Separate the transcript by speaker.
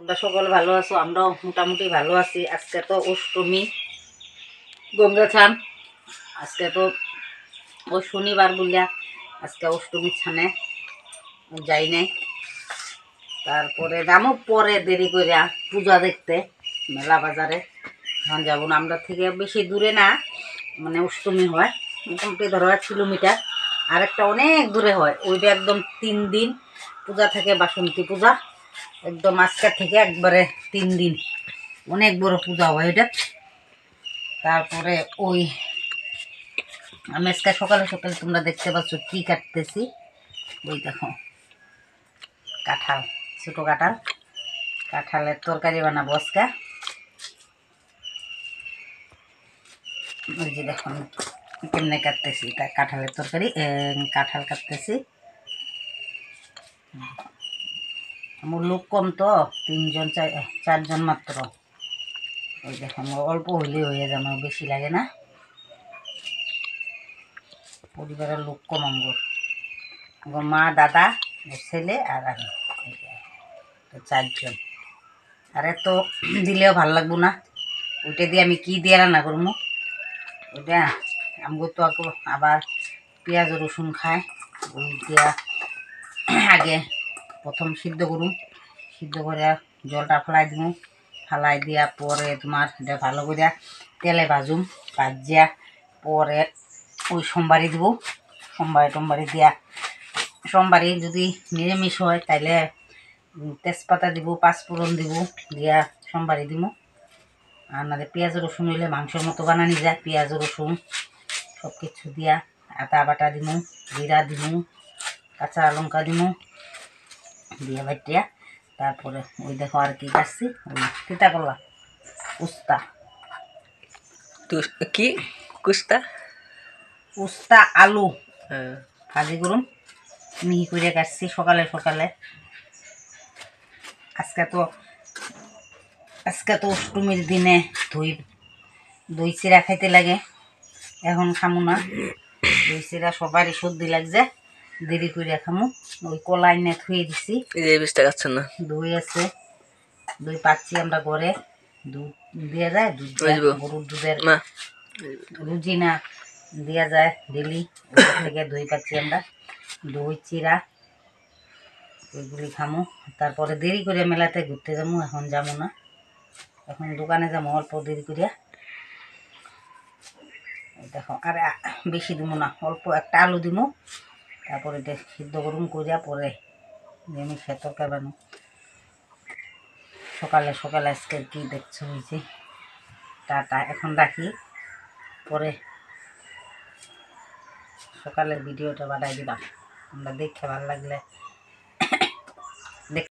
Speaker 1: তোমরা সকল ভালো আছো, আমরাও মোটামুটি ভালো আছি। আজকে তো অষ্টমী, গঙ্গা ছান। আজকে তো ওই শনিবার বলিয়া আজকে অষ্টমী ছানে যাই নাই। তারপরে যাবো পরে দেরি করে পূজা দেখতে মেলা বাজারে। এখন যাবো না, আমরা থেকে বেশি দূরে না, মানে অষ্টমী হয় মোটামুটি ধরো 1 কিলোমিটার। আরেকটা অনেক দূরে হয়, ওইটা একদম 3 দিন পূজা থাকে, বাসন্তী পূজা একদম আজকের থেকে একবারে 3 দিন, অনেক বড় পূজা হয় এটা। তারপরে ওই আমি আজকে সকালে সকালে তোমরা দেখতে পাচ্ছ কি কাটতেছি, ওই দেখো কাঁঠাল, ছোটো কাঁঠাল, কাঁঠালের তরকারি বানাবো আজকে। ওই যে দেখুন কেমনে কাটতেছি, কাঁঠালের তরকারি, কাঁঠাল কাটতেছি। আমার লোক কম তো, 3জন 4জন মাত্র। ওই দেখুন অল্প হইলে হয়ে যাবে, বেশি লাগে না। পরিবারের লোক কম আমার, মা, দাদা, ছেলে আর আমি, 4জন। আর এত দিলেও ভাল লাগবো না, ওইটা দিয়ে আমি কি দিয়ে রান্না করবো। ওইটা আমগো তো আবার পেঁয়াজ রসুন খায়, ওই দিয়া আগে প্রথম সিদ্ধ করুন, সিদ্ধ করে জলটা ফেলাই দিব, ফেলাই দিয়া পরে তোমার এটা ভালো করে তেলে ভাজুম, ভাজিয়া পরে ওই সোমবারি দিব। সোমবারি দিয়া, সোমবারি যদি নিরামিষ হয় তাইলে তেজপাতা দিব, 5 ফোড়ন দিব, দিয়া সোমবারি দিব। আর নাহলে পেঁয়াজ রসুন হইলে মাংসের মতো বানানি যায়, পেঁয়াজ রসুন সব কিছু দিয়া আদা বাটা দিব, জিরা দিব, কাঁচা লঙ্কা দিব, দিয়ে বাটিয়া তারপরে ওই দেখো আর কি কাটছি, ওই তিতা করলা, উস্তা,
Speaker 2: কি কুস্তা,
Speaker 1: উস্তা আলু ভাজি করুন, মিহি করে কাটছি সকালে সকালে। আজকে তো অষ্টমীর দিনে দই চিরা খাইতে লাগে, এখন খামু না। দই চিরা সবারই সর্দি লাগছে, দেরি করে খামু। ওই কলাই নে থুয়ে দিছি, দই আছে, দই পাচ্ছি আমরা ঘরে, দুধ দেওয়া যায়, দুধ গরুর দুধের রুজি না দেওয়া যায় ডেলি, ওইটা থেকে দই পাচ্ছি আমরা। দই চিরা ওইগুলি খামু। তারপরে দেরি করে মেলাতে ঘুরতে যাবো, এখন যাবো না, এখন দোকানে যাবো অল্প দেরি করিয়া। দেখো আর বেশি দিব না, অল্প একটা আলু দিব, তারপরে সিদ্ধ গরম করিয়া পরে আমি তরকারি বানো। সকালে সকালে আজকে কি দেখছো হয়েছে। টাটা, এখন রাখি, পরে সকালের ভিডিওটা বানাই দিলাম, তোমরা দেখে ভালো লাগলে